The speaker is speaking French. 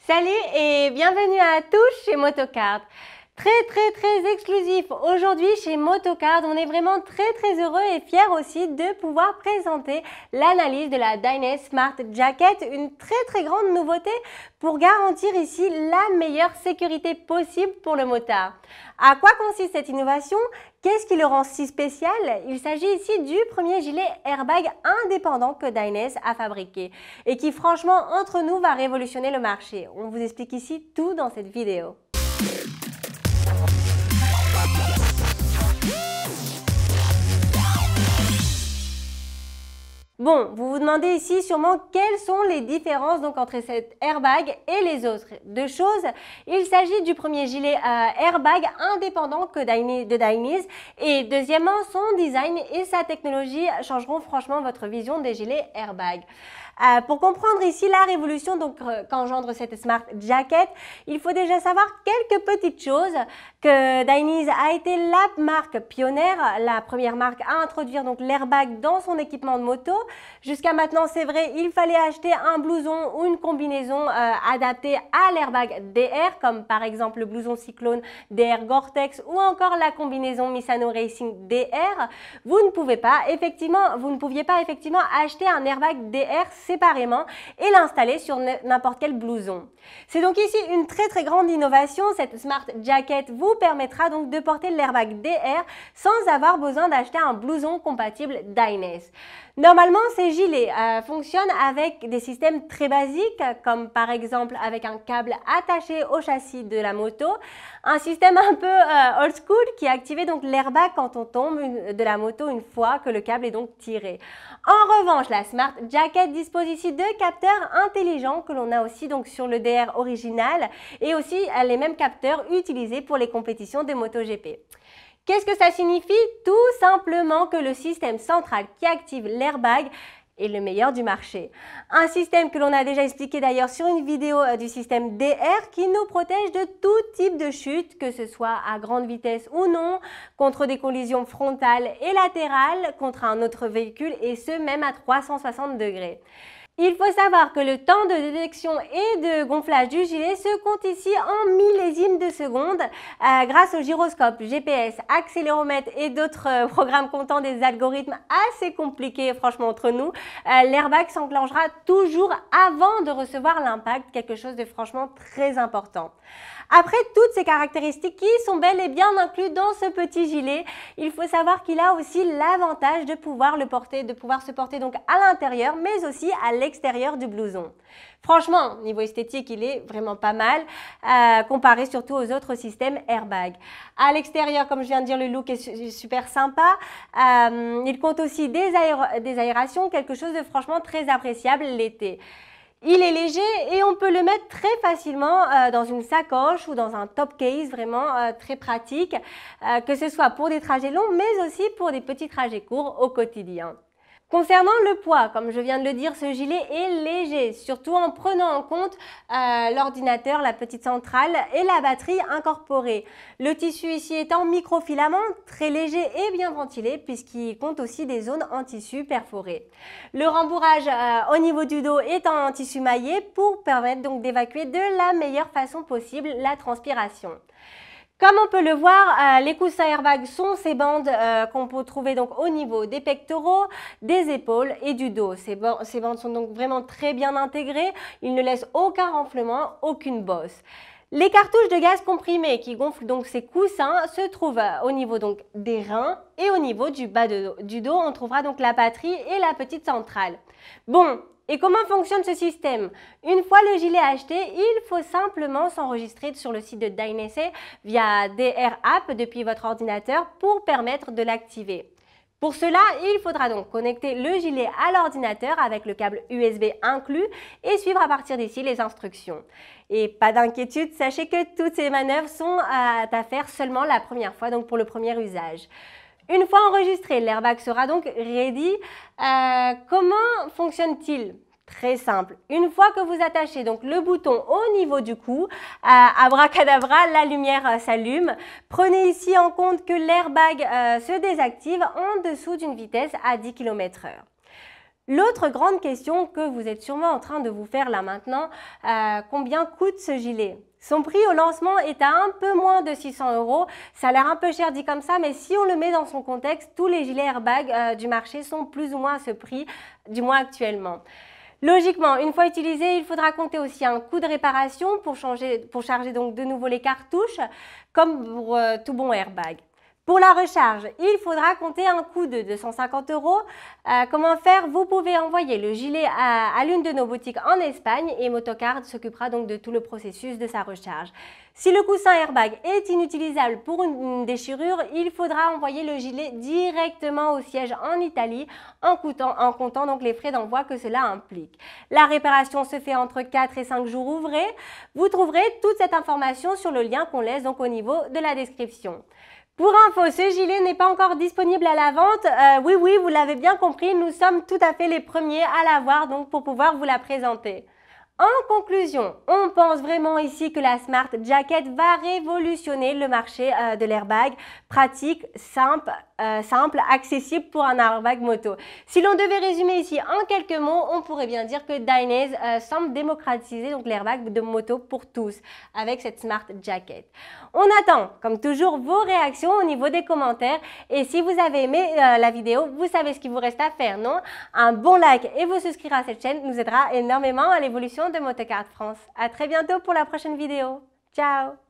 Salut et bienvenue à tous chez Motocard. Très exclusif aujourd'hui chez Motocard. On est vraiment très heureux et fiers aussi de pouvoir présenter l'analyse de la Dainese Smart Jacket, une très grande nouveauté pour garantir ici la meilleure sécurité possible pour le motard. À quoi consiste cette innovation? Qu'est-ce qui le rend si spécial? Il s'agit ici du premier gilet airbag indépendant que Dainese a fabriqué et qui franchement entre nous va révolutionner le marché. On vous explique ici tout dans cette vidéo. Bon, vous vous demandez ici sûrement quelles sont les différences donc entre cet airbag et les autres. Deux choses, il s'agit du premier gilet airbag indépendant de Dainese et deuxièmement, son design et sa technologie changeront franchement votre vision des gilets airbag. Pour comprendre ici la révolution qu'engendre cette Smart Jacket, il faut déjà savoir quelques petites choses, que Dainese a été la marque pionnière, la première marque à introduire donc l'airbag dans son équipement de moto. Jusqu'à maintenant, c'est vrai, il fallait acheter un blouson ou une combinaison adaptée à l'airbag DR, comme par exemple le blouson Cyclone DR Gore-Tex ou encore la combinaison Misano Racing DR. Vous ne pouviez pas effectivement acheter un airbag DR séparément et l'installer sur n'importe quel blouson. C'est donc ici une très grande innovation. Cette Smart Jacket vous permettra donc de porter l'airbag DR sans avoir besoin d'acheter un blouson compatible Dainese. Normalement, ces gilets fonctionnent avec des systèmes très basiques, comme par exemple avec un câble attaché au châssis de la moto, un système un peu old school qui activait donc l'airbag quand on tombe de la moto une fois que le câble est donc tiré. En revanche, la Smart Jacket dispose ici de capteurs intelligents que l'on a aussi donc sur le DR original et aussi les mêmes capteurs utilisés pour les compétitions de MotoGP. Qu'est-ce que ça signifie? Tout simplement que le système central qui active l'airbag est le meilleur du marché. Un système que l'on a déjà expliqué d'ailleurs sur une vidéo du système DR qui nous protège de tout type de chute, que ce soit à grande vitesse ou non, contre des collisions frontales et latérales, contre un autre véhicule et ce même à 360 degrés. Il faut savoir que le temps de détection et de gonflage du gilet se compte ici en millésimes de seconde grâce au gyroscope, GPS, accéléromètre et d'autres programmes comptant des algorithmes assez compliqués franchement entre nous. L'airbag s'enclenchera toujours avant de recevoir l'impact, quelque chose de franchement très important. Après toutes ces caractéristiques qui sont bel et bien incluses dans ce petit gilet, il faut savoir qu'il a aussi l'avantage de pouvoir se porter donc à l'intérieur mais aussi à l'extérieur du blouson. Franchement, niveau esthétique, il est vraiment pas mal, comparé surtout aux autres systèmes airbag. À l'extérieur, comme je viens de dire, le look est super sympa. Il compte aussi des aérations, quelque chose de franchement très appréciable l'été. Il est léger et on peut le mettre très facilement dans une sacoche ou dans un top case, vraiment très pratique, que ce soit pour des trajets longs mais aussi pour des petits trajets courts au quotidien. Concernant le poids, comme je viens de le dire, ce gilet est léger, surtout en prenant en compte l'ordinateur, la petite centrale et la batterie incorporée. Le tissu ici est en microfilament, très léger et bien ventilé puisqu'il compte aussi des zones en tissu perforé. Le rembourrage au niveau du dos est en tissu maillé pour permettre donc d'évacuer de la meilleure façon possible la transpiration. Comme on peut le voir, les coussins airbag sont ces bandes qu'on peut trouver donc au niveau des pectoraux, des épaules et du dos. Ces bandes sont donc vraiment très bien intégrées, ils ne laissent aucun renflement, aucune bosse. Les cartouches de gaz comprimé qui gonflent donc ces coussins se trouvent au niveau donc des reins et au niveau du bas du dos, on trouvera donc la batterie et la petite centrale. Bon. Et comment fonctionne ce système? Une fois le gilet acheté, il faut simplement s'enregistrer sur le site de Dainese via DR App depuis votre ordinateur pour permettre de l'activer. Pour cela, il faudra donc connecter le gilet à l'ordinateur avec le câble USB inclus et suivre à partir d'ici les instructions. Et pas d'inquiétude, sachez que toutes ces manœuvres sont à faire seulement la première fois, donc pour le premier usage. Une fois enregistré, l'airbag sera donc ready. Comment fonctionne-t-il? Très simple. Une fois que vous attachez donc le bouton au niveau du cou, abracadabra, la lumière s'allume. Prenez ici en compte que l'airbag se désactive en dessous d'une vitesse à 10 km/h. L'autre grande question que vous êtes sûrement en train de vous faire là maintenant, combien coûte ce gilet? Son prix au lancement est à un peu moins de 600 €. Ça a l'air un peu cher dit comme ça, mais si on le met dans son contexte, tous les gilets airbag du marché sont plus ou moins à ce prix, du moins actuellement. Logiquement, une fois utilisé, il faudra compter aussi un coût de réparation pour charger donc de nouveau les cartouches, comme pour tout bon airbag. Pour la recharge, il faudra compter un coût de 250 €. Comment faire? Vous pouvez envoyer le gilet à l'une de nos boutiques en Espagne et Motocard s'occupera donc de tout le processus de sa recharge. Si le coussin airbag est inutilisable pour une déchirure, il faudra envoyer le gilet directement au siège en Italie en comptant donc les frais d'envoi que cela implique. La réparation se fait entre 4 et 5 jours ouvrés. Vous trouverez toute cette information sur le lien qu'on laisse donc au niveau de la description. Pour info, ce gilet n'est pas encore disponible à la vente. Oui, vous l'avez bien compris, nous sommes tout à fait les premiers à l'avoir donc pour pouvoir vous la présenter. En conclusion, on pense vraiment ici que la Smart Jacket va révolutionner le marché de l'airbag, pratique, simple, accessible pour un airbag moto. Si l'on devait résumer ici en quelques mots, on pourrait bien dire que Dainese semble démocratiser donc l'airbag de moto pour tous avec cette Smart Jacket. On attend, comme toujours, vos réactions au niveau des commentaires et si vous avez aimé la vidéo, vous savez ce qu'il vous reste à faire, non? Un bon like et vous souscrire à cette chaîne nous aidera énormément à l'évolution de Motocard France. À très bientôt pour la prochaine vidéo. Ciao!